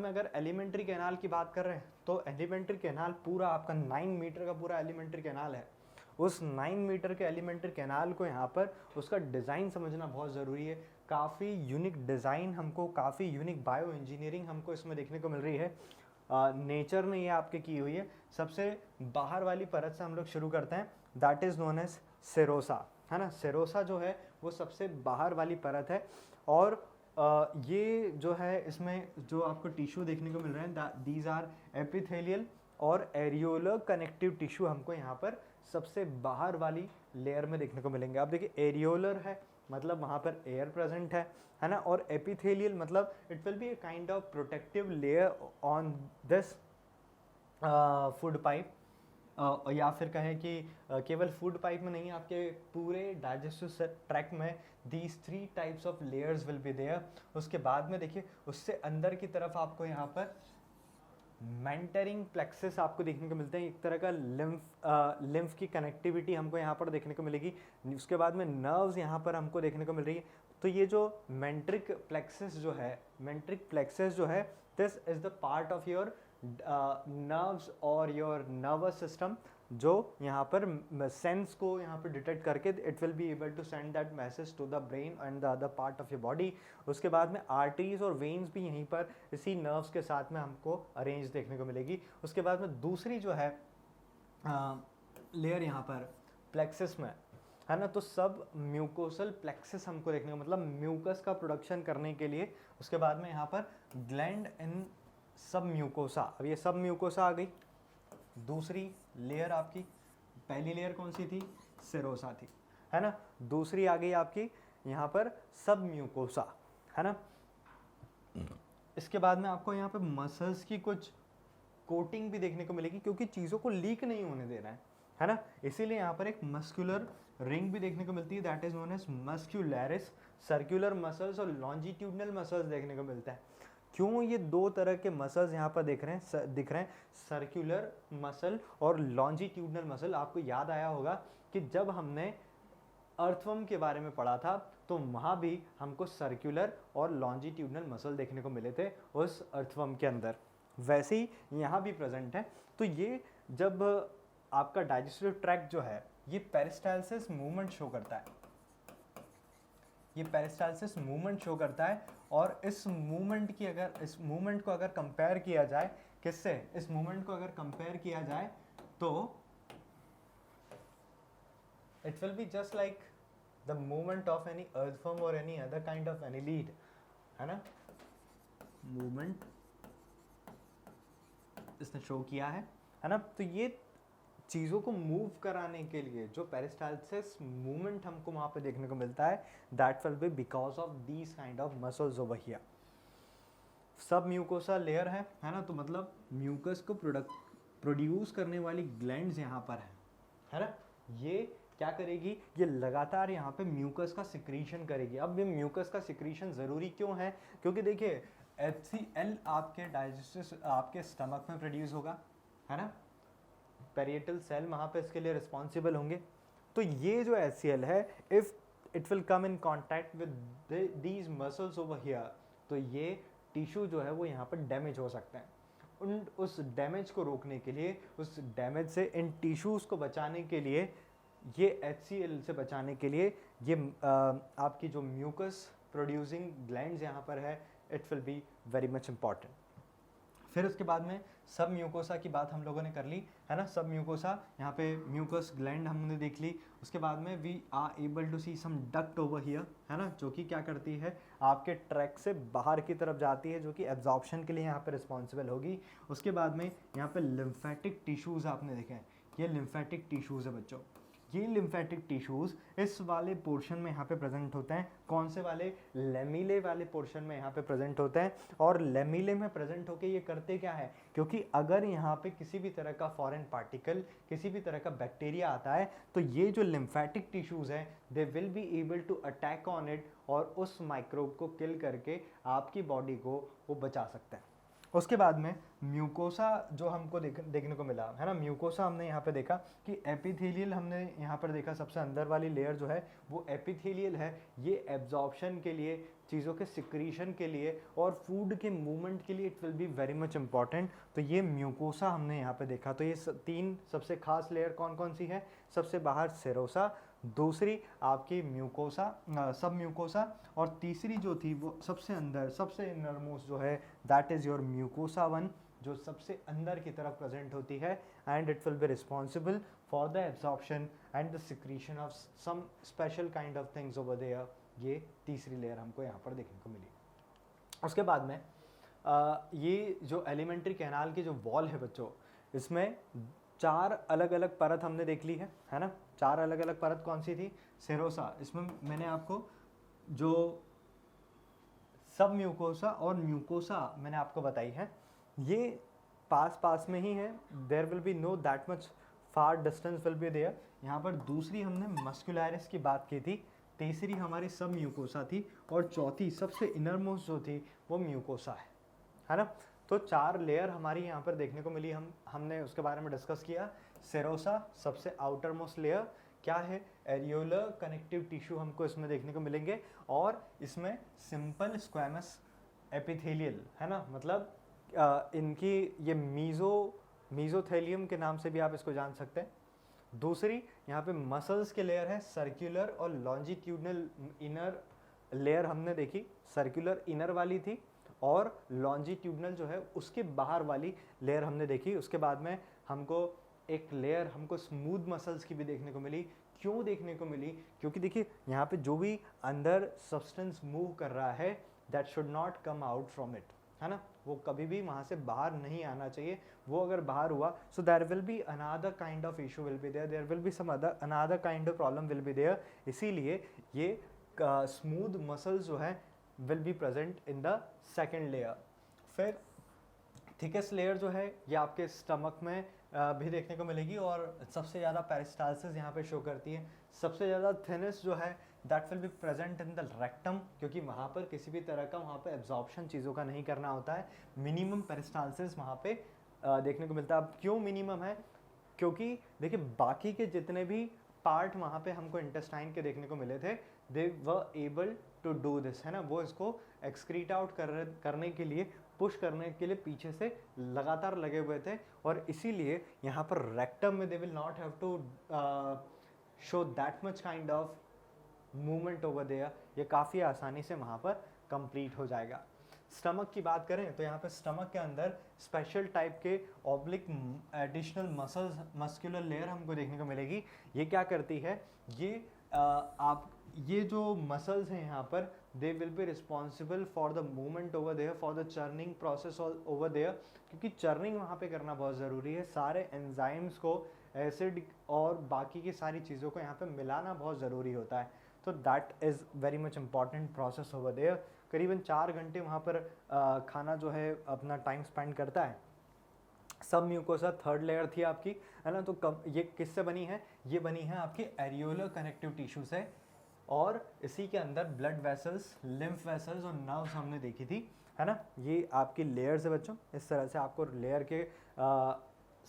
में अगर alimentary canal की बात कर रहे हैं तो एलिमेंट्री कैनाल पूरा आपका 9 मीटर का पूरा एलिमेंट्री कैनाल है। उस 9 मीटर के एलिमेंट्री कैनाल को यहाँ पर उसका डिज़ाइन समझना बहुत ज़रूरी है। काफ़ी यूनिक डिज़ाइन हमको, काफ़ी यूनिक बायो इंजीनियरिंग हमको इसमें देखने को मिल रही है। नेचर ने ये आपके की हुई है। सबसे बाहर वाली परत से हम लोग शुरू करते हैं, that is known as serosa, है ना। सेरोसा जो है वो सबसे बाहर वाली परत है और ये जो है इसमें जो आपको टिश्यू देखने को मिल रहे हैं दीज आर एपिथेलियल और एरियोलर कनेक्टिव टिश्यू हमको यहाँ पर सबसे बाहर वाली लेयर में देखने को मिलेंगे। आप देखिए एरियोलर है मतलब वहाँ पर एयर प्रेजेंट है ना, और एपिथेलियल मतलब it will be a kind of protective layer on this food pipe, या फिर कहें कि केवल फूड पाइप में नहीं, आपके पूरे डाइजेस्टिव ट्रैक्ट में these 3 types of layers will be there. उसके बाद में देखिए उससे अंदर की तरफ आपको यहाँ पर मेंटरिंग प्लेक्सस आपको देखने को मिलते हैं, एक तरह का लिम्फ की कनेक्टिविटी हमको यहाँ पर देखने को मिलेगी। उसके बाद में नर्व्स यहाँ पर हमको देखने को मिल रही है। तो ये जो मेंट्रिक प्लेक्सस जो है this is the part of your nerves और योर नर्वस सिस्टम, जो यहाँ पर सेंस को यहाँ पर डिटेक्ट करके it will be able to send that message to the brain and the other part of your body. उसके बाद में आर्टरीज और वेन्स भी यहीं पर इसी नर्व्स के साथ में हमको अरेंज देखने को मिलेगी। उसके बाद में दूसरी जो है लेयर यहाँ पर प्लेक्सस में है ना, तो सब म्यूकोसल प्लेक्सस हमको देखने को, मतलब म्यूकस का प्रोडक्शन करने के लिए। उसके बाद में यहाँ पर ग्लैंड इन सब म्यूकोसा, अब ये सब म्यूकोसा आ गई। दूसरी लेयर आपकी, पहली लेयर कौन सी थी, सेरोसा थी, है ना। दूसरी आ गई आपकी यहाँ पर सब म्यूकोसा, है ना। इसके बाद में आपको यहाँ पे मसल्स की कुछ कोटिंग भी देखने को मिलेगी, क्योंकि चीज़ों को लीक नहीं होने देना है ना। इसीलिए यहाँ पर एक मस्कुलर रिंग भी देखने को मिलती है, that is known as muscularis. Circular muscles और लॉन्जिट्यूडनल मसल्स देखने को मिलता है। क्यों ये दो तरह के मसल्स यहाँ पर दिख रहे हैं, सर्कुलर मसल और लॉन्जिट्यूडनल मसल। आपको याद आया होगा कि जब हमने अर्थवर्म के बारे में पढ़ा था तो वहाँ भी हमको सर्कुलर और लॉन्जिट्यूडनल मसल देखने को मिले थे उस अर्थवर्म के अंदर, वैसे ही यहाँ भी प्रेजेंट है। तो ये जब आपका डाइजेस्टिव ट्रैक्ट जो है ये पेरिस्टालसिस मूवमेंट शो करता है, ये पेरिस्टालसिस मूवमेंट शो करता है। और इस मूवमेंट को अगर कंपेयर किया जाए किससे, इस मूवमेंट को अगर कंपेयर किया जाए तो it will be just like the movement of any earthworm और एनी अदर काइंड ऑफ एनीलीड, है ना। मूवमेंट इसने शो किया है ना। तो ये चीज़ों को मूव कराने के लिए जो पेरिस्टालसिस मूवमेंट हमको वहाँ पे देखने को मिलता है, that will B because of these kind of muscles over here. सब म्यूकोसा लेयर है ना, तो मतलब म्यूकस को प्रोड्यूस करने वाली ग्लैंड्स यहाँ पर है ना। ये क्या करेगी, ये लगातार यहाँ पे म्यूकस का सिक्रीशन करेगी। अब ये म्यूकस का सिक्रीशन ज़रूरी क्यों है, क्योंकि देखिए HCl आपके डाइजेस्टिव आपके स्टमक में प्रोड्यूस होगा, है ना। पेरिएटल सेल वहाँ पे इसके लिए रिस्पॉन्सिबल होंगे। तो ये जो HCl है, if it will come in contact with these muscles over here, तो ये टिश्यू जो है वो यहाँ पर डैमेज हो सकते हैं। उस डैमेज को रोकने के लिए, उस डैमेज से इन टिश्यूज़ को बचाने के लिए, ये HCl से बचाने के लिए ये आपकी जो म्यूकस प्रोड्यूसिंग ग्लैंड्स यहाँ पर है, it will be very much important. फिर उसके बाद में सब म्यूकोसा की बात हम लोगों ने कर ली, है ना। सब म्यूकोसा, यहाँ पे म्यूकस ग्लैंड हमने देख ली। उसके बाद में we are able to see some duct over here, है ना, जो कि क्या करती है, आपके ट्रैक से बाहर की तरफ जाती है, जो कि एब्जॉर्प्शन के लिए यहाँ पे रिस्पॉन्सिबल होगी। उसके बाद में यहाँ पे लिम्फेटिक टिश्यूज़ आपने देखे हैं, ये लिम्फेटिक टिश्यूज़ है बच्चों। ये लिम्फेटिक टिश्यूज़ इस वाले पोर्शन में यहाँ पे प्रेजेंट होते हैं। कौन से वाले, लेमिले वाले पोर्शन में यहाँ पे प्रेजेंट होते हैं। और लेमिले में प्रेजेंट होके ये करते क्या है, क्योंकि अगर यहाँ पे किसी भी तरह का फॉरेन पार्टिकल, किसी भी तरह का बैक्टीरिया आता है, तो ये जो लिम्फेटिक टिश्यूज़ हैं they will be able to attack on it और उस माइक्रोब को किल करके आपकी बॉडी को वो बचा सकते हैं, उसके बाद में म्यूकोसा जो हमको देखने को मिला है ना, म्यूकोसा हमने यहाँ पे देखा कि एपिथेलियल हमने यहाँ पर देखा, सबसे अंदर वाली लेयर जो है वो एपिथेलियल है। ये एब्जॉर्प्शन के लिए, चीज़ों के सिक्रीशन के लिए और फूड के मूवमेंट के लिए it will be very much important. तो ये म्यूकोसा हमने यहाँ पे देखा। तो ये तीन सबसे खास लेयर कौन कौन सी है? सबसे बाहर सेरोसा, दूसरी आपकी म्यूकोसा, सब म्यूकोसा, और तीसरी जो थी वो सबसे अंदर, सबसे इनरमोस्ट जो है that is your mucosa one, जो सबसे अंदर की तरफ प्रेजेंट होती है and it will be responsible for the absorption and the secretion of some special kind of things over there. ये तीसरी लेयर हमको यहाँ पर देखने को मिली। उसके बाद में ये जो एलिमेंट्री कैनाल की जो वॉल है बच्चों, इसमें चार अलग अलग परत हमने देख ली है ना। चार अलग अलग परत कौन सी थी? सेरोसा, इसमें मैंने आपको जो सब म्यूकोसा और म्यूकोसा मैंने आपको बताई है, ये पास पास में ही है, there will be no that much far distance will be there. यहाँ पर दूसरी हमने मस्कुलैरिस की बात की थी, तीसरी हमारी सब म्यूकोसा थी, और चौथी सबसे इनरमोस्ट जो थी वो म्यूकोसा है ना। तो चार लेयर हमारी यहाँ पर देखने को मिली, हमने उसके बारे में डिस्कस किया। सेरोसा सबसे आउटर मोस्ट लेयर क्या है? एरियोलर कनेक्टिव टिश्यू हमको इसमें देखने को मिलेंगे, और इसमें सिंपल स्क्वैमस एपिथेलियल है ना, मतलब इनकी ये मीजोथेलियम के नाम से भी आप इसको जान सकते हैं। दूसरी यहाँ पे मसल्स के लेयर है, सर्कुलर और लॉन्जिट्यूडनल इनर लेयर हमने देखी, सर्कुलर इनर वाली थी, और लॉन्जिट्यूडनल जो है उसके बाहर वाली लेयर हमने देखी। उसके बाद में हमको एक लेयर हमको स्मूथ मसल्स की भी देखने को मिली। क्यों देखने को मिली? क्योंकि देखिए यहाँ पे जो भी अंदर सब्सटेंस मूव कर रहा है that should not come out from it, है ना, वो कभी भी वहाँ से बाहर नहीं आना चाहिए। वो अगर बाहर हुआ so there will be another kind of issue will be there, there will be some another kind of problem will be there. इसीलिए ये स्मूथ मसल्स जो है will be present in the second layer. फिर thickest layer जो है ये आपके stomach में भी देखने को मिलेगी, और सबसे ज़्यादा पेरिस्टाल्सिस यहाँ पे शो करती है। सबसे ज़्यादा थिनेस्ट जो है that will be present in the rectum, क्योंकि वहाँ पर किसी भी तरह का वहाँ पे एब्जॉर्प्शन चीज़ों का नहीं करना होता है। मिनिमम पेरिस्टाल्सिस वहाँ पे देखने को मिलता है। अब क्यों मिनिमम है? क्योंकि देखिए बाकी के जितने भी पार्ट वहाँ पे हमको इंटेस्टाइन के देखने को मिले थे, they were able to do this, है ना, वो इसको एक्सक्रीट आउट करने के लिए, पुश करने के लिए पीछे से लगातार लगे हुए थे, और इसीलिए यहाँ पर रेक्टम में they will not have to show that much kind of movement over there. ये काफ़ी आसानी से वहाँ पर कंप्लीट हो जाएगा। स्टमक की बात करें तो यहाँ पे स्टमक के अंदर स्पेशल टाइप के ऑब्लिक एडिशनल मस्कुलर लेयर हमको देखने को मिलेगी। ये क्या करती है? ये जो मसल्स हैं यहाँ पर, they will be responsible for the movement over there, for the churning process over there, क्योंकि चर्निंग वहाँ पे करना बहुत ज़रूरी है। सारे एंजाइम्स को, एसिड और बाकी की सारी चीज़ों को यहाँ पे मिलाना बहुत ज़रूरी होता है। तो that is very much important process over there. करीबन 4 घंटे वहाँ पर खाना जो है अपना टाइम स्पेंड करता है। सब म्यूकोसा थर्ड लेयर थी आपकी, है ना। तो ये किससे बनी है? ये बनी है आपके एरियोलर कनेक्टिव टिश्यू से, और इसी के अंदर ब्लड वेसल्स, लिम्फ वेसल्स और नर्व्स हमने देखी थी, है ना। ये आपकी लेयर्स है बच्चों। इस तरह से आपको लेयर के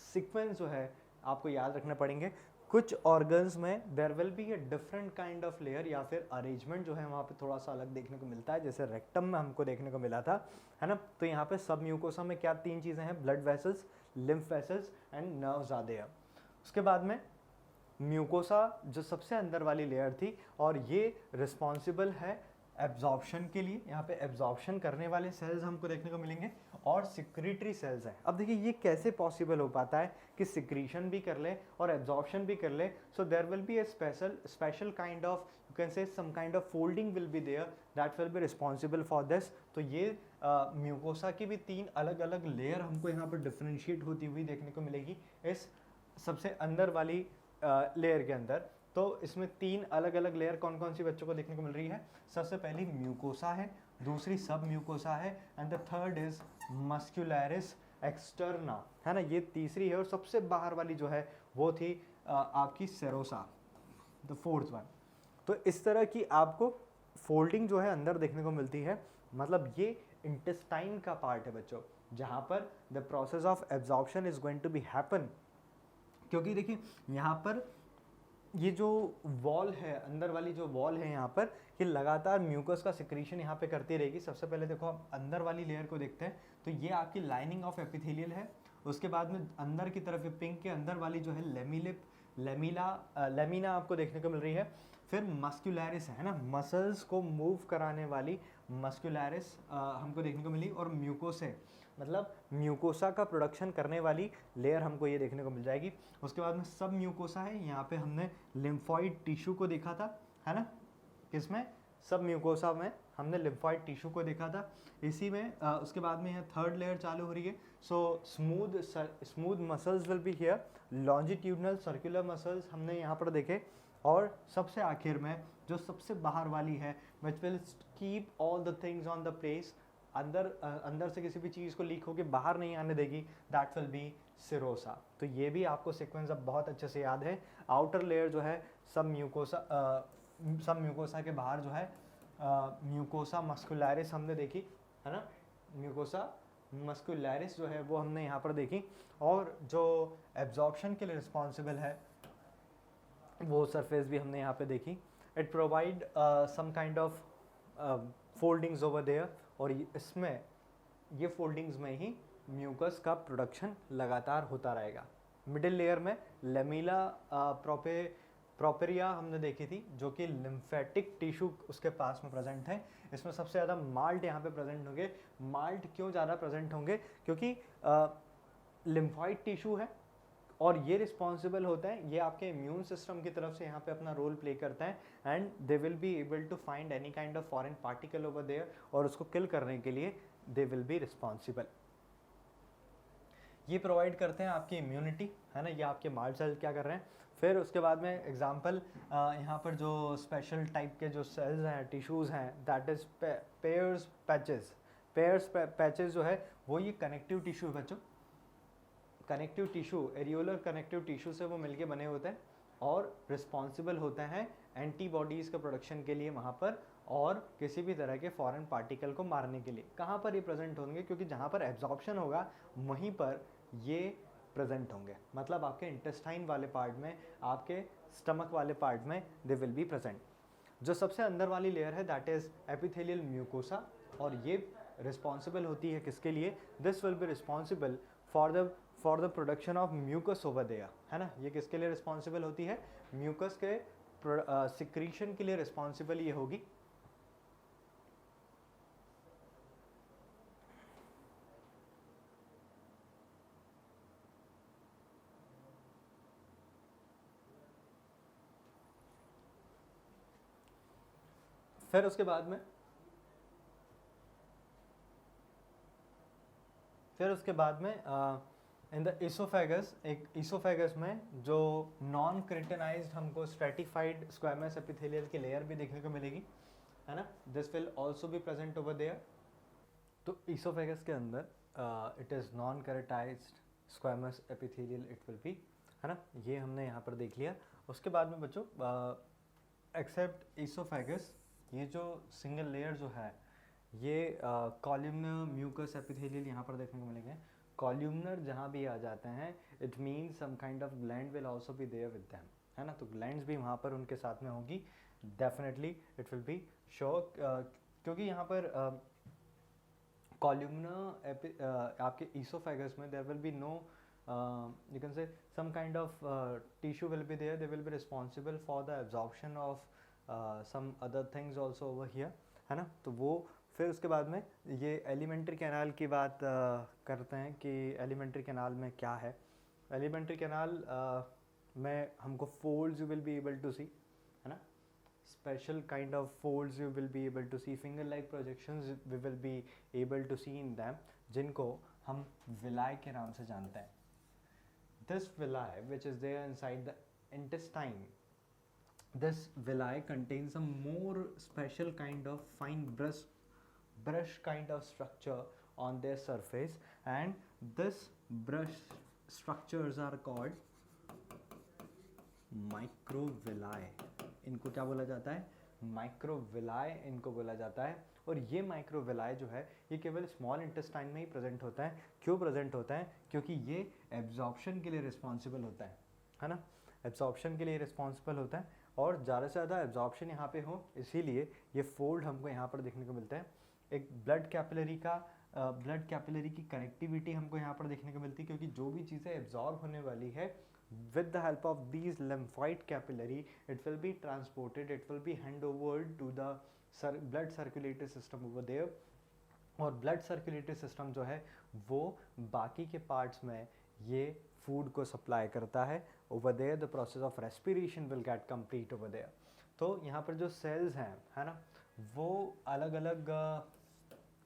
सीक्वेंस जो है आपको याद रखने पड़ेंगे। कुछ ऑर्गन्स में there will be a different kind of layer, या फिर अरेंजमेंट जो है वहाँ पे थोड़ा सा अलग देखने को मिलता है, जैसे रेक्टम में हमको देखने को मिला था, है ना। तो यहाँ पे सब म्यूकोसा में क्या 3 चीज़ें हैं? Blood vessels, lymph vessels and nerves are there. उसके बाद में म्यूकोसा जो सबसे अंदर वाली लेयर थी, और ये रिस्पॉन्सिबल है एब्जॉर्प्शन के लिए। यहाँ पे एब्जॉर्प्शन करने वाले सेल्स हमको देखने को मिलेंगे, और सिक्रीटरी सेल्स हैं। अब देखिए ये कैसे पॉसिबल हो पाता है कि सिक्रीशन भी कर ले और एब्जॉर्प्शन भी कर ले? So there will be a special kind of, you can say some kind of folding will be there that will be responsible for this. तो ये म्यूकोसा की भी 3 अलग अलग लेयर हमको यहाँ पर डिफ्रेंशिएट होती हुई देखने को मिलेगी इस सबसे अंदर वाली लेयर के अंदर। तो इसमें 3 अलग अलग लेयर कौन कौन सी बच्चों को देखने को मिल रही है? सबसे पहली म्यूकोसा है, दूसरी सब submucosa, and the third is muscularis externa, है ना। ये तीसरी है, और सबसे बाहर वाली जो है वो थी आपकी सेरोसा, द फोर्थ वन। तो इस तरह की आपको फोल्डिंग जो है अंदर देखने को मिलती है, मतलब ये इंटेस्टाइन का पार्ट है बच्चों। जहाँ पर the process of absorption is going to be happen. क्योंकि देखिए यहाँ पर ये जो वॉल है, अंदर वाली जो वॉल है यहाँ पर, ये लगातार म्यूकस का सिक्रीशन यहाँ पे करती रहेगी। सबसे पहले देखो आप अंदर वाली लेयर को देखते हैं, तो ये आपकी लाइनिंग ऑफ एपिथेलियल है। उसके बाद में अंदर की तरफ ये पिंक के अंदर वाली जो है लेमिना आपको देखने को मिल रही है। फिर मस्कुलैरिस है ना, मसल्स को मूव कराने वाली मस्कुलैरिस हमको देखने को मिली। और म्यूकोसे मतलब म्यूकोसा का प्रोडक्शन करने वाली लेयर हमको ये देखने को मिल जाएगी। उसके बाद में सब म्यूकोसा है, यहाँ पे हमने लिम्फॉइड टिश्यू को देखा था, है ना, किसमें, सब म्यूकोसा में हमने लिम्फॉइड टिश्यू को देखा था। इसी में उसके बाद में यहाँ थर्ड लेयर चालू हो रही है। So smooth muscles will be here, longitudinal circular muscles हमने यहाँ पर देखे। और सबसे आखिर में जो सबसे बाहर वाली है, which will keep all the things on the place, अंदर से किसी भी चीज़ को लीक होकर बाहर नहीं आने देगी, दैट विल बी सिरोसा। तो ये भी आपको सीक्वेंस अब बहुत अच्छे से याद है। आउटर लेयर जो है सब म्यूकोसा के बाहर जो है म्यूकोसा मस्कुलैरिस हमने देखी, है ना, म्यूकोसा मस्कुलैरिस जो है वो हमने यहाँ पर देखी। और जो एब्जॉर्प्शन के लिए रिस्पॉन्सिबल है वो सरफेस भी हमने यहाँ पे देखी। It provide some kind of foldings over there, और इसमें ये फोल्डिंग्स में ही म्यूकस का प्रोडक्शन लगातार होता रहेगा। मिडिल लेयर में लेमिला प्रोपेरिया हमने देखी थी, जो कि लिम्फेटिक टिश्यू उसके पास में प्रेजेंट है। इसमें सबसे ज़्यादा माल्ट यहाँ पे प्रेजेंट होंगे। माल्ट क्यों ज़्यादा प्रेजेंट होंगे, क्योंकि लिम्फॉइड टिश्यू है और ये रिस्पॉन्सिबल होता है, ये आपके इम्यून सिस्टम की तरफ से यहाँ पे अपना रोल प्ले करता है। And they will be able to find any kind of foreign particle over there, और उसको किल करने के लिए दे विल बी रिस्पॉन्सिबल। ये प्रोवाइड करते हैं आपकी इम्यूनिटी, है ना, ये आपके माल्ट सेल क्या कर रहे हैं। फिर उसके बाद में एग्जाम्पल यहाँ पर जो स्पेशल टाइप के जो सेल्स हैं, टिश्यूज़ हैं, दैट इज़ पेयर्स पैचेस जो है वो ये कनेक्टिव टिश्यू बच्चों, connective tissue, areolar connective tissue से वो मिलके बने होते हैं और रिस्पॉन्सिबल होते हैं एंटीबॉडीज़ के प्रोडक्शन के लिए वहाँ पर, और किसी भी तरह के फॉरेन पार्टिकल को मारने के लिए। कहाँ पर ये प्रेजेंट होंगे, क्योंकि जहाँ पर एब्जॉर्प्शन होगा वहीं पर ये प्रेजेंट होंगे, मतलब आपके इंटेस्टाइन वाले पार्ट में, आपके स्टमक वाले पार्ट में दे विल बी प्रेजेंट। जो सबसे अंदर वाली लेयर है दैट इज़ एपिथेलियल म्यूकोसा, और ये रिस्पॉन्सिबल होती है किसके लिए, this will be responsible for the production of mucus over there, है ना। ये किसके लिए रिस्पॉन्सिबल होती है, म्यूकस के सिक्रीशन के लिए रिस्पॉन्सिबल ये होगी। फिर उसके बाद में इन द इसोफेगस, एक इसोफेगस में जो नॉन क्रिटेनाइज्ड हमको स्ट्रेटिफाइड स्क्वामस एपिथेलियल की लेयर भी देखने को मिलेगी, है ना, this will also be present over there. तो इसोफेगस के अंदर it is non keratinized squamous epithelial it will be, है ना, ये हमने यहाँ पर देख लिया। उसके बाद में बच्चों एक्सेप्ट इसोफेगस, ये जो सिंगल लेयर जो है ये कॉल्यूमनर म्यूकस एपिथेलियल यहाँ पर देखने को मिलेंगे। कॉल्यूमनर जहाँ भी आ जाते हैं it means some kind of gland will also be there with them, है ना, तो ग्लैंड्स भी वहाँ पर उनके साथ में होगी, definitely it will be sure, क्योंकि यहाँ पर कॉल्यूमनर आपके इसोफेगस में there will be no you can say some kind of tissue will be there, they will be responsible for the absorption of some other things also over here, है ना। तो वो फिर उसके बाद में ये एलिमेंट्री कैनाल की बात करते हैं कि एलिमेंट्री कैनाल में क्या है। एलिमेंट्री कैनाल में हमको folds you will be able to see, है ना, special kind of folds you will be able to see, finger like projections we will be able to see in them, जिनको हम villi के नाम से जानते हैं। This villi which is there inside the intestine, this villi contains some more special kind of fine brush kind of structure on their surface, and this brush structures are called microvilli। इनको क्या बोला जाता है, microvilli इनको बोला जाता है। और ये माइक्रोविलाई जो है ये केवल स्मॉल इंटेस्टाइन में ही प्रेजेंट होता है। क्यों प्रेजेंट होता है? क्योंकि ये एब्जॉर्प्शन के लिए रिस्पॉन्सिबल होता है ना, एब्जॉर्प्शन के लिए रिस्पॉन्सिबल होता है। और ज़्यादा से ज़्यादा एब्जॉर्प्शन यहाँ पे हो, इसीलिए ये फोल्ड हमको यहाँ पर देखने को मिलता है। एक ब्लड कैपिलरी की कनेक्टिविटी हमको यहाँ पर देखने को मिलती है, क्योंकि जो भी चीज़ें एब्जॉर्ब होने वाली है with the help of these lymphoid capillary, it will be transported, it will be hand over to the blood circulatory system over there। और ब्लड सर्कुलेटरी सिस्टम जो है वो बाकी के पार्ट्स में ये फूड को सप्लाई करता है। Over there the process of respiration will get complete over there. तो यहाँ पर जो सेल्स हैं, है ना, वो अलग अलग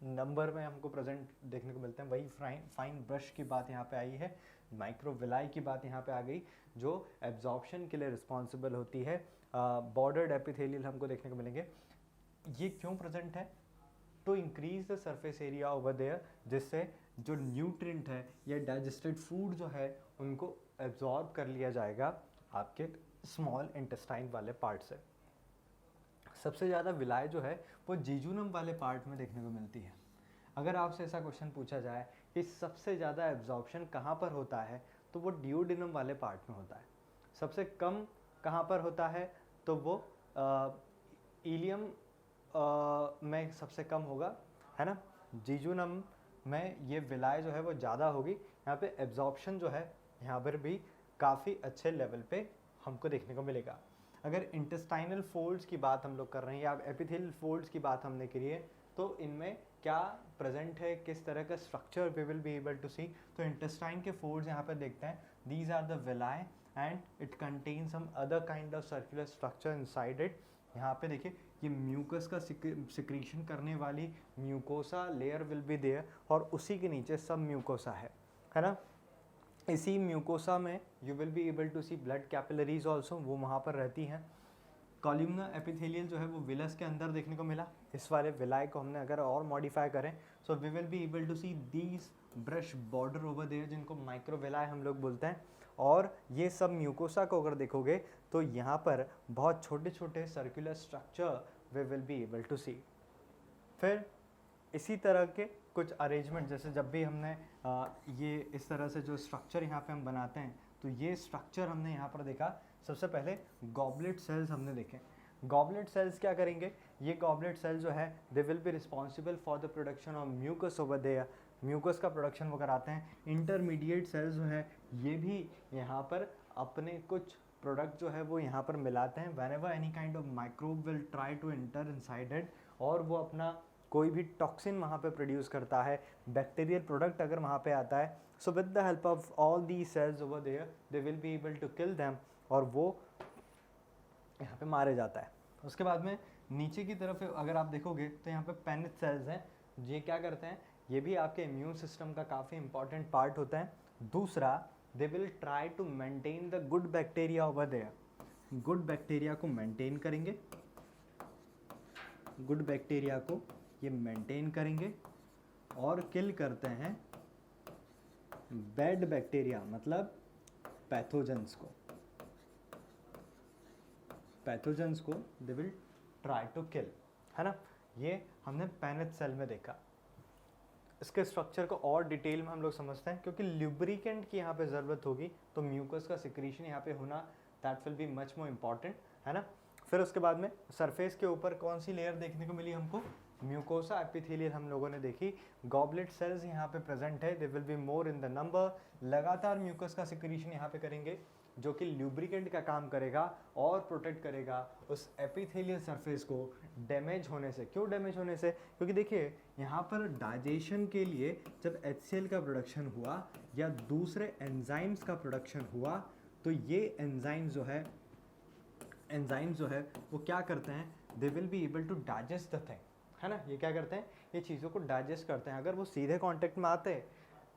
नंबर में हमको प्रेजेंट देखने को मिलते हैं। वही फाइन ब्रश की बात यहाँ पे आई है, माइक्रोविलाई की बात यहाँ पे आ गई, जो एब्जॉर्प्शन के लिए रिस्पॉन्सिबल होती है। बॉर्डर्ड एपिथेलियल हमको देखने को मिलेंगे। ये क्यों प्रेजेंट है? To increase the surface area over there, जिससे जो न्यूट्रिएंट है या डाइजेस्टेड फूड जो है उनको एब्जॉर्ब कर लिया जाएगा आपके स्मॉल इंटेस्टाइन वाले पार्ट से। सबसे ज़्यादा विलाय जो है वो जीजूनम वाले पार्ट में देखने को मिलती है। अगर आपसे ऐसा क्वेश्चन पूछा जाए कि सबसे ज़्यादा एब्जॉर्प्शन कहाँ पर होता है, तो वो डिओडिनम वाले पार्ट में होता है। सबसे कम कहाँ पर होता है, तो वो इलियम में सबसे कम होगा, है ना। जीजूनम में ये विलाय जो है वो ज़्यादा होगी। यहाँ पे एब्जॉर्प्शन जो है यहाँ पर भी काफ़ी अच्छे लेवल पे हमको देखने को मिलेगा। अगर इंटेस्टाइनल फोल्ड्स की बात हम लोग कर रहे हैं या एपिथेलियल फोल्ड्स की बात हमने करी है, तो इनमें क्या प्रेजेंट है, किस तरह का structure we will be able to see. तो इंटेस्टाइन के फोल्ड्स यहाँ पर देखते हैं, these are the villi and it contain some other kind of circular structure inside it. यहाँ पे देखिए ये म्यूकस का सिक्रीशन करने वाली mucosa layer will be there, और उसी के नीचे सब म्यूकोसा है ना। इसी म्यूकोसा में you will be able to see blood capillaries also, वो वहाँ पर रहती हैं। कॉलमनर एपिथेलियल जो है वो विलस के अंदर देखने को मिला। इस वाले विलाय को हमने अगर और मॉडिफाई करें, so we will be able to see these brush border over there, जिनको माइक्रोविलाय हम लोग बोलते हैं। और ये सब म्यूकोसा को अगर देखोगे तो यहाँ पर बहुत छोटे छोटे circular structure we will be able to see. फिर इसी तरह के कुछ अरेंजमेंट, जैसे जब भी हमने ये इस तरह से जो स्ट्रक्चर यहाँ पे हम बनाते हैं, तो ये स्ट्रक्चर हमने यहाँ पर देखा। सबसे पहले गॉबलेट सेल्स हमने देखे। गॉबलेट सेल्स क्या करेंगे? ये गॉबलेट सेल्स जो है they will be responsible for the production of mucus over there, mucus का प्रोडक्शन वो कराते हैं। इंटरमीडिएट सेल्स जो है ये भी यहाँ पर अपने कुछ प्रोडक्ट जो है वो यहाँ पर मिलाते हैं। Whenever any kind of microbe will try to enter inside it, और वो अपना कोई भी टॉक्सिन वहाँ पे प्रोड्यूस करता है, बैक्टीरियल प्रोडक्ट अगर वहाँ पे आता है, so with the help of all the cells over there they will be able to kill them, और वो यहाँ पे मारे जाता है। उसके बाद में नीचे की तरफ अगर आप देखोगे तो यहाँ पे पेनिथ सेल्स हैं। ये क्या करते हैं? ये भी आपके इम्यून सिस्टम का काफ़ी इंपॉर्टेंट पार्ट होता है। दूसरा, they will try to maintain the good bacteria over there, good bacteria को मेंटेन करेंगे, गुड बैक्टीरिया को ये मेंटेन करेंगे, और किल करते हैं बैड बैक्टीरिया, मतलब पैथोजेंस को, पैथोजेंस को they will try to kill, है ना। ये हमने पेनिथ सेल में देखा। इसके स्ट्रक्चर को और डिटेल में हम लोग समझते हैं, क्योंकि ल्यूब्रिकेंट की यहाँ पे ज़रूरत होगी, तो म्यूकस का सिक्रीशन यहाँ पे होना that will be much more important, है ना। फिर उसके बाद में सरफेस के ऊपर कौन सी लेयर देखने को मिली हमको? म्यूकोसा एपिथेलियल हम लोगों ने देखी। गॉबलेट सेल्स यहाँ पे प्रेजेंट है, they will be more in the number. लगातार म्यूकस का सिक्रीशन यहाँ पे करेंगे, जो कि ल्यूब्रिकेंट का काम करेगा और प्रोटेक्ट करेगा उस एपिथेलियल सरफेस को डैमेज होने से। क्यों डैमेज होने से? क्योंकि देखिए यहाँ पर डाइजेशन के लिए जब HCl का प्रोडक्शन हुआ या दूसरे एंजाइम्स का प्रोडक्शन हुआ, तो ये एंजाइम्स जो है वो क्या करते हैं? They will be able to digest the thing, है ना। ये क्या करते हैं? ये चीज़ों को डाइजेस्ट करते हैं। अगर वो सीधे कांटेक्ट में आते हैं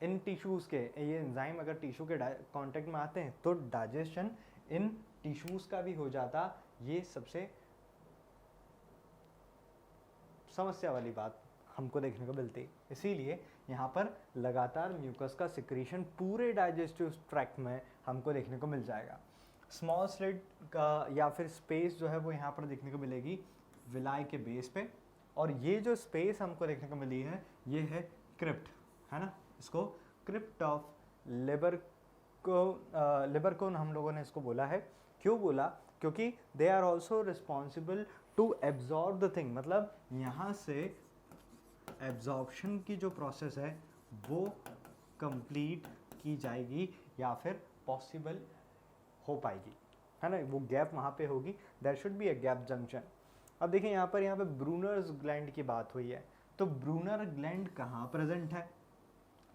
इन टिश्यूज़ के, ये एंजाइम अगर टिश्यू के कांटेक्ट में आते हैं तो डाइजेशन इन टिश्यूज़ का भी हो जाता। ये सबसे समस्या वाली बात हमको देखने को मिलती है। इसीलिए यहाँ पर लगातार म्यूकस का सिक्रीशन पूरे डाइजेस्टिव ट्रैक्ट में हमको देखने को मिल जाएगा। स्मॉल स्लिट का या फिर स्पेस जो है वो यहाँ पर देखने को मिलेगी विलाय के बेस पे। और ये जो स्पेस हमको देखने को मिली है ये है क्रिप्ट, है ना, इसको क्रिप्ट ऑफ लिबरकोन हम लोगों ने इसको बोला है। क्यों बोला? क्योंकि they are also responsible to absorb the thing, मतलब यहाँ से एब्जॉर्प्शन की जो प्रोसेस है वो कंप्लीट की जाएगी या फिर पॉसिबल हो पाएगी, है ना, वो गैप वहाँ पे होगी, there should be a gap junction. अब देखिए यहाँ पे ब्रूनर्स ग्लैंड की बात हुई है, तो ब्रूनर ग्लैंड कहाँ प्रेजेंट है?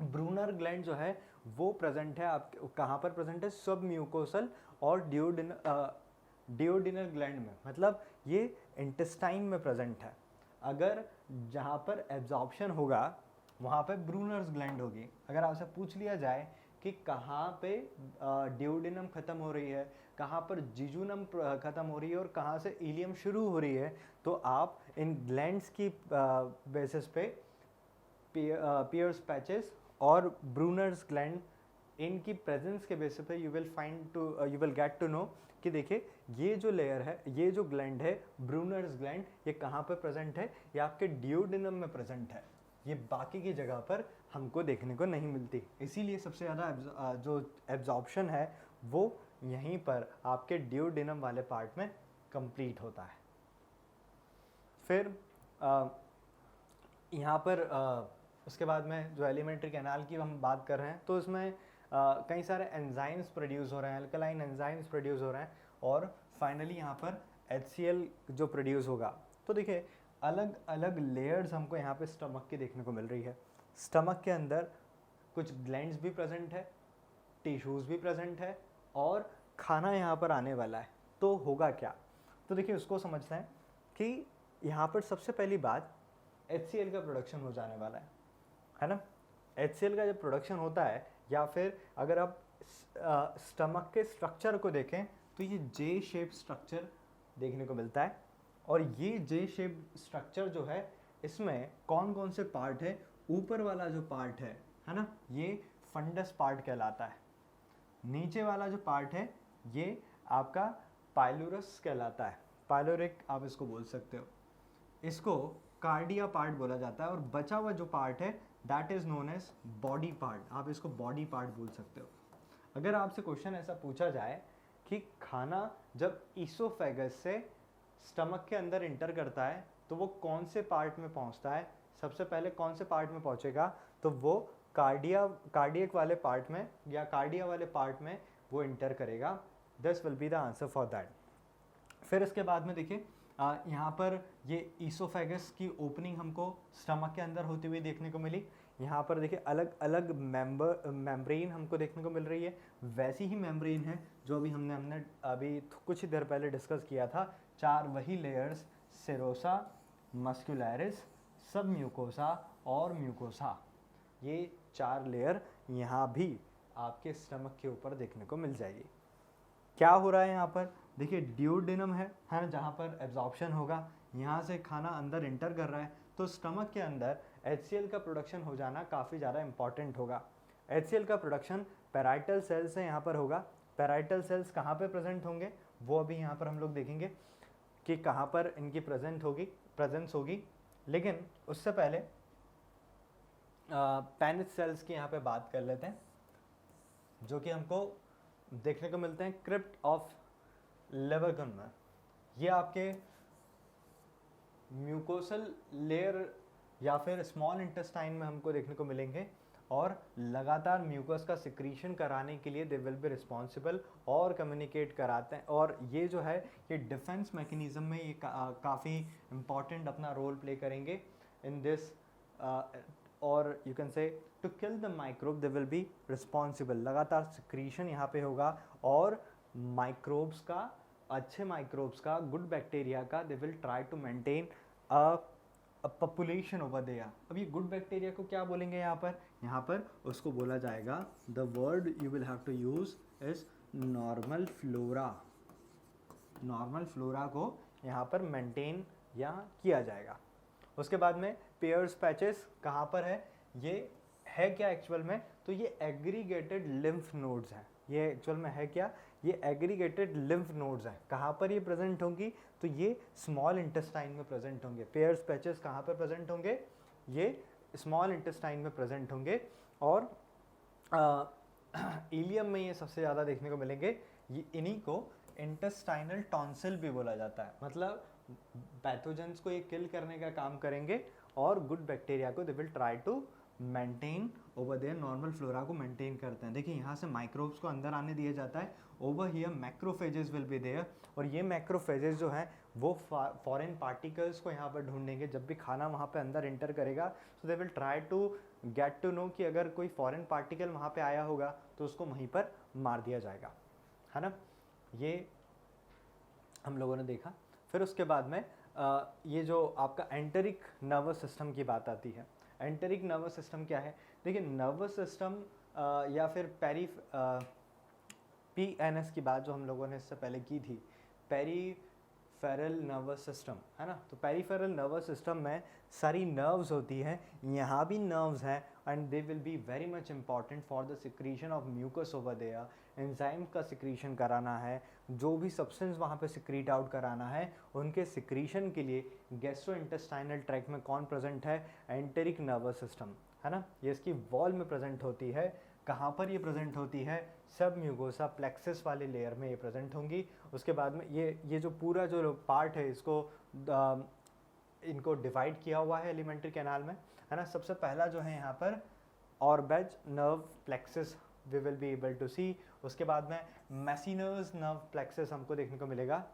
ब्रूनर ग्लैंड जो है वो प्रेजेंट है आप कहाँ पर प्रेजेंट है? सब म्यूकोसल और डियोडिनल ग्लैंड में, मतलब ये इंटेस्टाइन में प्रेजेंट है। अगर जहाँ पर एब्जॉर्प्शन होगा वहाँ पे ब्रूनर्स ग्लैंड होगी। अगर आपसे पूछ लिया जाए कि कहाँ पे डियोडिनम खत्म हो रही है, कहाँ पर जिजुनम खत्म हो रही है और कहाँ से इलियम शुरू हो रही है, तो आप इन ग्लैंड्स की बेसिस पे पियर्स पैचेस और ब्रूनर्स ग्लैंड इनकी प्रेजेंस के बेसिस पे you will get to know कि देखिए ये जो लेयर है, ये जो ग्लैंड है ब्रूनर्स ग्लैंड, ये कहाँ पर प्रेजेंट है? ये आपके डियोडिनम में प्रेजेंट है, ये बाकी की जगह पर हमको देखने को नहीं मिलती। इसीलिए सबसे ज़्यादा जो एब्जॉर्प्शन है वो यहीं पर आपके डियोडिनम वाले पार्ट में कंप्लीट होता है। फिर यहाँ पर उसके बाद में जो एलिमेंट्री कैनाल की हम बात कर रहे हैं, तो इसमें कई सारे एंजाइम्स प्रोड्यूस हो रहे हैं, अल्कलाइन एंजाइम्स प्रोड्यूस हो रहे हैं, और फाइनली यहाँ पर HCl जो प्रोड्यूस होगा। तो देखिए अलग अलग लेयर्स हमको यहाँ पे स्टमक की देखने को मिल रही है। स्टमक के अंदर कुछ ग्लैंड्स भी प्रेजेंट है, टिश्यूज़ भी प्रेजेंट है, और खाना यहाँ पर आने वाला है। तो होगा क्या? तो देखिए उसको समझते हैं कि यहाँ पर सबसे पहली बात HCl का प्रोडक्शन हो जाने वाला है ना। HCl का जब प्रोडक्शन होता है, या फिर अगर आप स्टमक के स्ट्रक्चर को देखें तो ये जे शेप स्ट्रक्चर देखने को मिलता है। और ये जे शेप स्ट्रक्चर जो है इसमें कौन कौन से पार्ट है? ऊपर वाला जो पार्ट है ना, ये फंडस पार्ट कहलाता है। नीचे वाला जो पार्ट है ये आपका पाइलोरस कहलाता है, पाइलोरिक आप इसको बोल सकते हो। इसको कार्डिया पार्ट बोला जाता है, और बचा हुआ जो पार्ट है that is known as body part, आप इसको बॉडी पार्ट बोल सकते हो। अगर आपसे क्वेश्चन ऐसा पूछा जाए कि खाना जब ईसोफेगस से स्टमक के अंदर इंटर करता है तो वो कौन से पार्ट में पहुंचता है, सबसे पहले कौन से पार्ट में पहुंचेगा? तो वो कार्डियक वाले पार्ट में या कार्डिया वाले पार्ट में वो इंटर करेगा। This will be the answer for that. फिर इसके बाद में देखिए यहाँ पर ये ईसोफेगस की ओपनिंग हमको स्टमक के अंदर होती हुई देखने को मिली। यहाँ पर देखिए अलग अलग मेम्ब्रेन हमको देखने को मिल रही है। वैसी ही मेम्ब्रेन है जो हमने अभी कुछ ही देर पहले डिस्कस किया था। 4 वही लेयर्स, सेरोसा, मस्कुलरिस, सब म्यूकोसा और म्यूकोसा, ये 4 लेयर यहाँ भी आपके स्टमक के ऊपर देखने को मिल जाएगी। क्या हो रहा है यहाँ पर? देखिए डियोडिनम है ना, जहाँ पर एब्जॉर्प्शन होगा, यहाँ से खाना अंदर इंटर कर रहा है, तो स्टमक के अंदर HCl का प्रोडक्शन हो जाना काफ़ी ज़्यादा इंपॉर्टेंट होगा। HCl का प्रोडक्शन पैराइटल सेल्स से यहाँ पर होगा। पैराइटल सेल्स कहाँ पे प्रेजेंट होंगे वो अभी यहाँ पर हम लोग देखेंगे कि कहाँ पर इनकी प्रेजेंस होगी। लेकिन उससे पहले पैनिस सेल्स की यहाँ पे बात कर लेते हैं, जो कि हमको देखने को मिलते हैं क्रिप्ट ऑफ लिबरकोन में। ये आपके म्यूकोसल लेयर या फिर स्मॉल इंटेस्टाइन में हमको देखने को मिलेंगे, और लगातार म्यूकस का सिक्रीशन कराने के लिए दे विल बी रिस्पॉन्सिबल और कम्युनिकेट कराते हैं। और ये जो है ये डिफेंस मैकेनिज्म में ये काफ़ी इम्पॉर्टेंट अपना रोल प्ले करेंगे इन दिस, और you can say to kill the microbe they will be responsible. लगातार सिक्रीशन यहाँ पे होगा, और माइक्रोब्स का, अच्छे माइक्रोब्स का, गुड बैक्टीरिया का, they will try to maintain a population over there. अब ये गुड बैक्टीरिया को क्या बोलेंगे यहाँ पर उसको बोला जाएगा, the word you will have to use is normal flora. Normal flora को यहाँ पर मेंटेन या किया जाएगा। उसके बाद में पेयर्स पैचेस कहाँ पर है? ये है क्या एक्चुअल में? तो ये एग्रीगेटेड लिम्फ नोड्स हैं। ये एक्चुअल में है क्या? ये एग्रीगेटेड लिम्फ नोड्स हैं। कहाँ पर ये प्रेजेंट होंगी? तो ये स्मॉल इंटेस्टाइन में प्रेजेंट होंगे। पेयर्स पैचेस कहाँ पर प्रेजेंट होंगे? ये स्मॉल इंटेस्टाइन में प्रेजेंट होंगे। और इलियम में ये सबसे ज़्यादा देखने को मिलेंगे। ये इन्हीं को इंटेस्टाइनल टॉन्सिल भी बोला जाता है। मतलब पैथोजेंस को ये किल करने का काम करेंगे और गुड बैक्टीरिया को they will try to maintain over there, normal flora को मेंटेन करते हैं। देखिए यहाँ से माइक्रोब्स को अंदर आने दिया जाता है। Over here macrophages will be there, और ये मैक्रोफेजेस जो हैं वो फॉरेन पार्टिकल्स को यहाँ पर ढूंढेंगे। जब भी खाना वहाँ पे अंदर इंटर करेगा so they will try to get to know कि अगर कोई फॉरेन पार्टिकल वहाँ पे आया होगा तो उसको वहीं पर मार दिया जाएगा, है ना। ये हम लोगों ने देखा। फिर उसके बाद में ये जो आपका एंटेरिक नर्वस सिस्टम की बात आती है। एंटेरिक नर्वस सिस्टम क्या है? देखिए नर्वस सिस्टम या फिर PNS की बात जो हम लोगों ने इससे पहले की थी, पेरीफेरल नर्वस सिस्टम, है ना। तो पेरीफेरल नर्वस सिस्टम में सारी नर्व्स होती हैं, यहाँ भी नर्व्स हैं, and they will be very much important for the secretion of mucus over there. Enzyme का सिक्रीशन कराना है, जो भी सब्सटेंस वहाँ पे सिक्रीट आउट कराना है, उनके सिक्रीशन के लिए गैस्ट्रो इंटेस्टाइनल ट्रैक्ट में कौन प्रेजेंट है? एंटेरिक नर्वस सिस्टम, है ना। ये इसकी वॉल में प्रेजेंट होती है। कहाँ पर ये प्रेजेंट होती है? सब म्यूकोसा प्लेक्सस वाले लेयर में ये प्रेजेंट होंगी। उसके बाद में ये जो पूरा जो पार्ट है इसको इनको डिवाइड किया हुआ है एलिमेंट्री कैनाल में, है ना। सबसे पहला जो है यहाँ पर Auerbach's nerve plexus we will be able to see. उसके बाद में मैसिनर्स नर्व प्लेक्सस हमको देखने को मिलेगा।